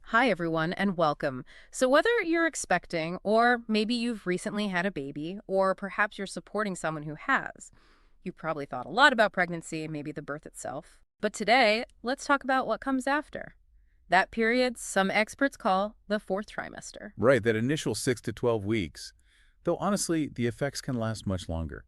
Hi, everyone, and welcome. So, whether you're expecting, or maybe you've recently had a baby, or perhaps you're supporting someone who has, you've probably thought a lot about pregnancy, maybe the birth itself. But today, let's talk about what comes after. That period some experts call the fourth trimester. Right, that initial 6 to 12 weeks. Though honestly, the effects can last much longer.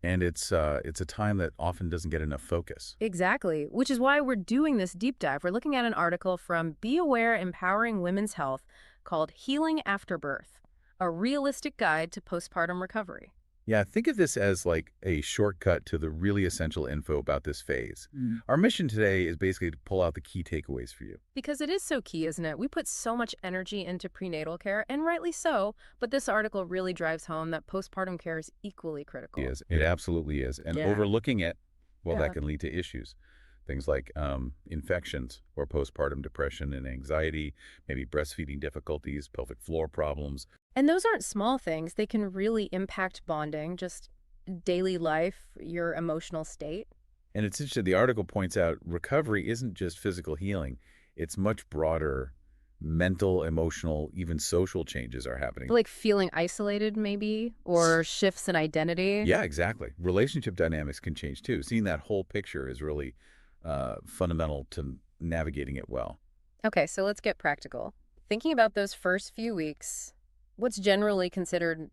And it's a time that often doesn't get enough focus. Exactly, which is why we're doing this deep dive. We're looking at an article from Be Aware Empowering Women's Health called Healing After Birth, a realistic guide to postpartum recovery. Yeah, think of this as like a shortcut to the really essential info about this phase. Our mission today is basically to pull out the key takeaways for you. Because it is so key, isn't it? We put so much energy into prenatal care, and rightly so, but this article really drives home that postpartum care is equally critical. It absolutely is. And Yeah. overlooking it, well, Yeah. that can lead to issues. Things like infections or postpartum depression and anxiety, maybe breastfeeding difficulties, pelvic floor problems. And those aren't small things. They can really impact bonding, just daily life, your emotional state. And it's interesting, the article points out recovery isn't just physical healing. It's much broader. Mental, emotional, even social changes are happening. Like feeling isolated, maybe, or shifts in identity. Yeah, exactly. Relationship dynamics can change too. Seeing that whole picture is really fundamental to navigating it well. Okay, so let's get practical. Thinking about those first few weeks, what's generally considered,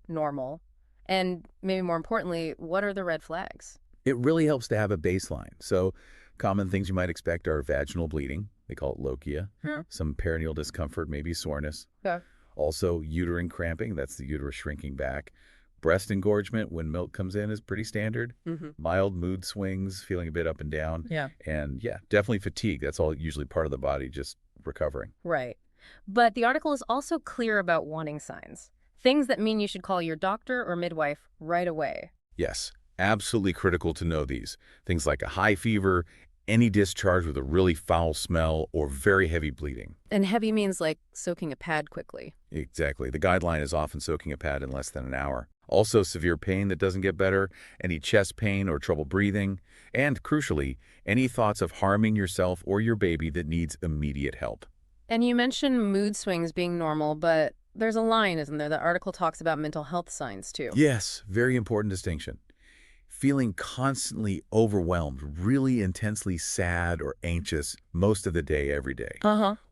normal? And maybe more importantly, what are the red flags? It really helps to have a baseline. So common things you might expect are vaginal bleeding. They call it lochia. Some perineal discomfort, maybe soreness. Yeah. Also uterine cramping. That's the uterus shrinking back. Breast engorgement when milk comes in is pretty standard. Mild mood swings, feeling a bit up and down. Yeah. And yeah, definitely fatigue. That's all usually part of the body just recovering. Right. But the article is also clear about warning signs, things that mean you should call your doctor or midwife right away. Yes, absolutely critical to know these. Things like a high fever, any discharge with a really foul smell, or very heavy bleeding. And heavy means like soaking a pad quickly. Exactly. The guideline is often soaking a pad in less than an hour. Also, severe pain that doesn't get better, any chest pain or trouble breathing, and crucially, any thoughts of harming yourself or your baby that needs immediate help. And you mentioned mood swings being normal, but there's a line, isn't there? The article talks about mental health signs, too. Yes, very important distinction. Feeling constantly overwhelmed, really intensely sad or anxious most of the day, every day.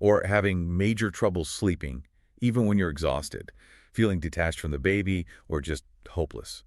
Or having major trouble sleeping, even when you're exhausted. Feeling detached from the baby, or just hopeless.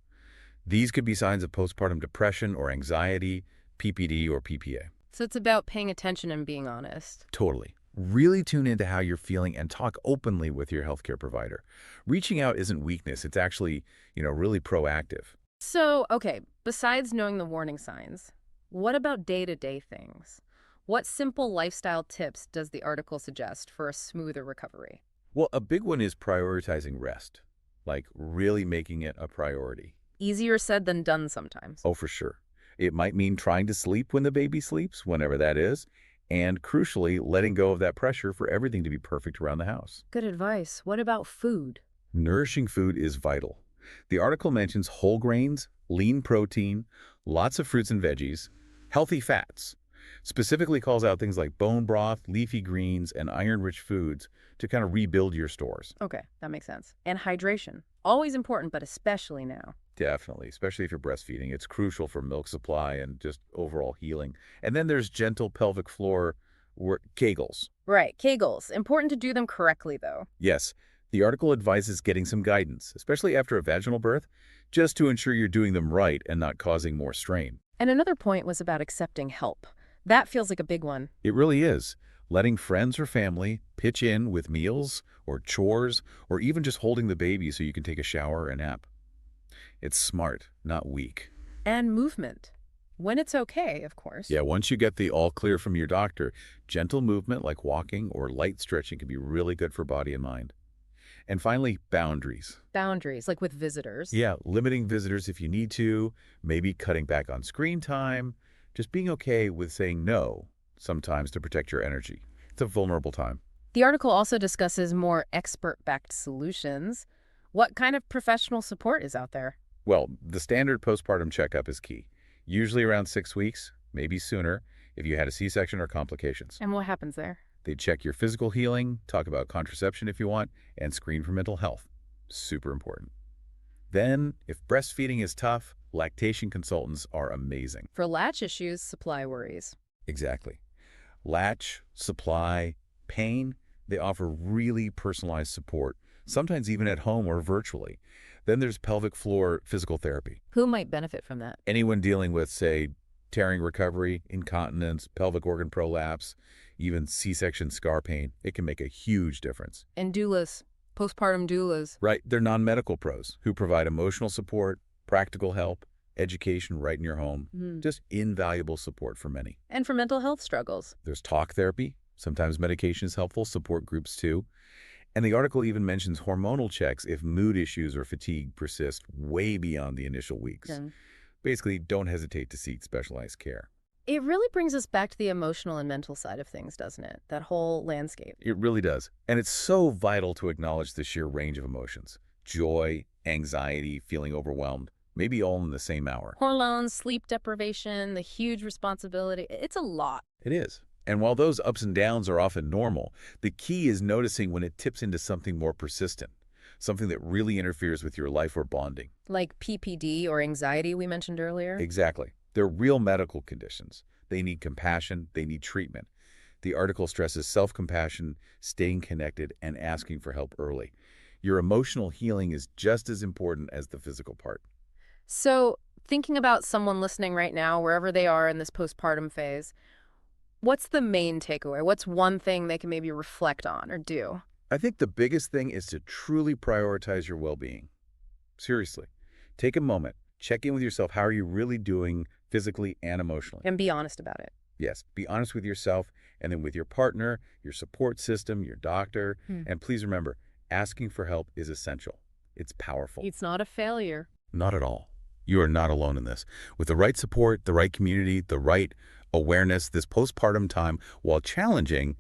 These could be signs of postpartum depression or anxiety, PPD or PPA. So it's about paying attention and being honest. Totally. Really tune into how you're feeling and talk openly with your healthcare provider. Reaching out isn't weakness. It's actually, really proactive. So, okay, besides knowing the warning signs, what about day-to-day things? What simple lifestyle tips does the article suggest for a smoother recovery? Well, a big one is prioritizing rest, like really making it a priority. Easier said than done sometimes. Oh, for sure. It might mean trying to sleep when the baby sleeps, whenever that is, and crucially, letting go of that pressure for everything to be perfect around the house. Good advice. What about food? Nourishing food is vital. The article mentions whole grains, lean protein, lots of fruits and veggies, healthy fats. Specifically calls out things like bone broth, leafy greens, and iron-rich foods to kind of rebuild your stores. Okay, that makes sense. And hydration. Always important, but especially now. Definitely, especially if you're breastfeeding. It's crucial for milk supply and just overall healing. And then there's gentle pelvic floor Kegels. Right, Kegels. Important to do them correctly, though. Yes, the article advises getting some guidance, especially after a vaginal birth, just to ensure you're doing them right and not causing more strain. And another point was about accepting help. That feels like a big one. It really is. Letting friends or family pitch in with meals or chores or even just holding the baby so you can take a shower or nap. It's smart, not weak. And movement. When it's okay, of course. Yeah, once you get the all clear from your doctor, gentle movement like walking or light stretching can be really good for body and mind. And finally, boundaries. Boundaries, like with visitors. Yeah, limiting visitors if you need to, maybe cutting back on screen time, just being okay with saying no sometimes to protect your energy. It's a vulnerable time. The article also discusses more expert-backed solutions. What kind of professional support is out there? Well, the standard postpartum checkup is key. Usually around 6 weeks, maybe sooner, if you had a C-section or complications. And what happens there? They check your physical healing, talk about contraception if you want, and screen for mental health. Super important. Then, if breastfeeding is tough, lactation consultants are amazing. For latch issues, supply worries. Exactly. Latch, supply, pain, they offer really personalized support, sometimes even at home or virtually. Then there's pelvic floor physical therapy. Who might benefit from that? Anyone dealing with, say, tearing recovery, incontinence, pelvic organ prolapse, even C-section scar pain, it can make a huge difference. And doulas, postpartum doulas. Right, they're non-medical pros who provide emotional support, practical help, education right in your home. Just invaluable support for many. And for mental health struggles. There's talk therapy. Sometimes medication is helpful, support groups too. And the article even mentions hormonal checks if mood issues or fatigue persist way beyond the initial weeks. Basically, don't hesitate to seek specialized care. It really brings us back to the emotional and mental side of things, doesn't it? That whole landscape. It really does. And it's so vital to acknowledge the sheer range of emotions. Joy, anxiety, feeling overwhelmed, maybe all in the same hour. Hormones, sleep deprivation, the huge responsibility. It's a lot. It is. And while those ups and downs are often normal, the key is noticing when it tips into something more persistent, something that really interferes with your life or bonding. Like PPD or anxiety we mentioned earlier? Exactly. They're real medical conditions. They need compassion. They need treatment. The article stresses self-compassion, staying connected, and asking for help early. Your emotional healing is just as important as the physical part. So, thinking about someone listening right now, wherever they are in this postpartum phase, what's the main takeaway? What's one thing they can maybe reflect on or do? I think the biggest thing is to truly prioritize your well-being. Seriously, take a moment. Check in with yourself. How are you really doing physically and emotionally? And be honest about it. Yes, be honest with yourself and then with your partner, your support system, your doctor. And please remember, asking for help is essential. It's powerful. It's not a failure. Not at all. You are not alone in this. With the right support, the right community, the right awareness, this postpartum time, while challenging,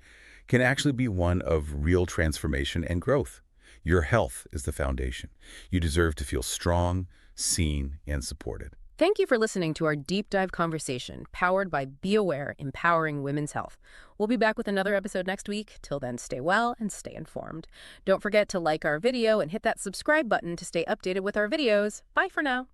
can actually be one of real transformation and growth. Your health is the foundation. You deserve to feel strong, seen, and supported. Thank you for listening to our deep dive conversation, powered by Be Aware, empowering women's health. We'll be back with another episode next week. Till then, stay well and stay informed. Don't forget to like our video and hit that subscribe button to stay updated with our videos. Bye for now.